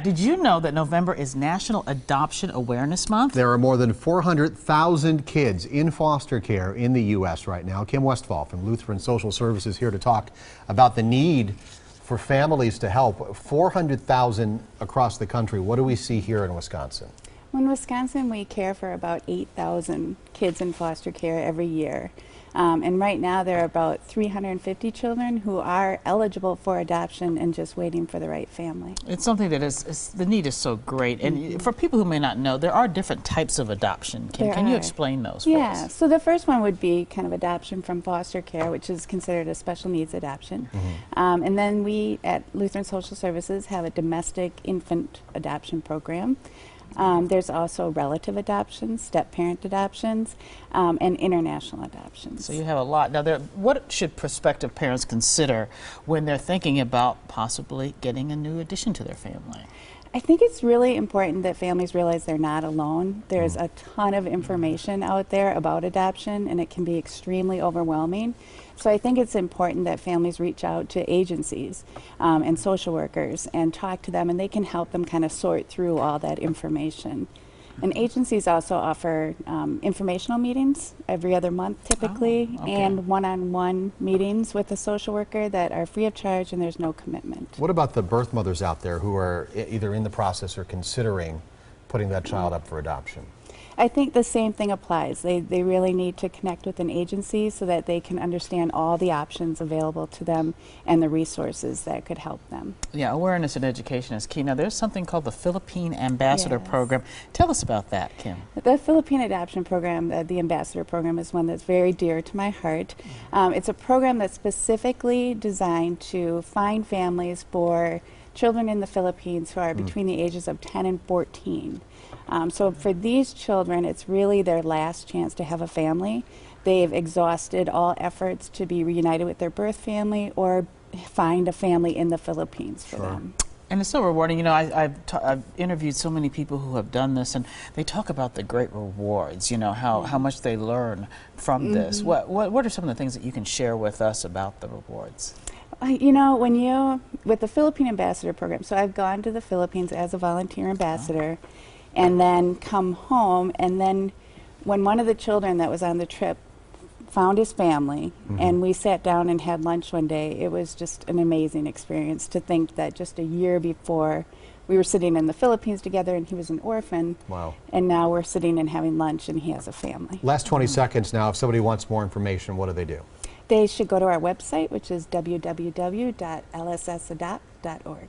Did you know that November is National Adoption Awareness Month? There are more than 400,000 kids in foster care in the U.S. right now. Kim Westphal from Lutheran Social Services here to talk about the need for families to help. 400,000 across the country. What do we see here in Wisconsin? Well, in Wisconsin, we care for about 8,000 kids in foster care every year. And right now, there are about 350 children who are eligible for adoption and just waiting for the right family. It's something that the need is so great. And for people who may not know, there are different types of adoption. Can you explain those for us? Yeah, so the first one would be kind of adoption from foster care, which is considered a special needs adoption. And then we at Lutheran Social Services have a domestic infant adoption program. There's also relative adoptions, step-parent adoptions, and international adoptions. So you have a lot. Now, what should prospective parents consider when they're thinking about possibly getting a new addition to their family? I think it's really important that families realize they're not alone. There's a ton of information out there about adoption, and it can be extremely overwhelming. So I think it's important that families reach out to agencies and social workers and talk to them, and they can help them kind of sort through all that information. And agencies also offer informational meetings every other month typically, and one-on-one meetings with a social worker that are free of charge and there's no commitment. What about the birth mothers out there who are either in the process or considering putting that child up for adoption? I think the same thing applies. They really need to connect with an agency so that they can understand all the options available to them and the resources that could help them. Yeah, awareness and education is key. Now, there's something called the Philippine Ambassador Program. Tell us about that, Kim. The Philippine Adoption Program, the Ambassador Program, is one that's very dear to my heart. It's a program that's specifically designed to find families for children in the Philippines who are between the ages of 10 and 14. So for these children, it's really their last chance to have a family. They've exhausted all efforts to be reunited with their birth family or find a family in the Philippines for them. And it's so rewarding. You know, I've interviewed so many people who have done this, and they talk about the great rewards, you know, how much they learn from this. What are some of the things that you can share with us about the rewards? You know, with the Philippine Ambassador Program, so I've gone to the Philippines as a volunteer ambassador, and then come home, and then when one of the children that was on the trip found his family, and we sat down and had lunch one day, it was just an amazing experience to think that just a year before we were sitting in the Philippines together and he was an orphan. Wow. And now we're sitting and having lunch and he has a family. Last 20 seconds now, if somebody wants more information, what do they do? They should go to our website, which is www.lssadopt.org.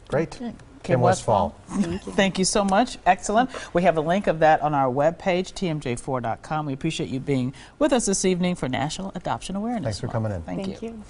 Great. Okay. Kim Westphal. Thank you so much. Excellent. We have a link of that on our webpage, tmj4.com. We appreciate you being with us this evening for National Adoption Awareness. Thanks for coming in. Thank you.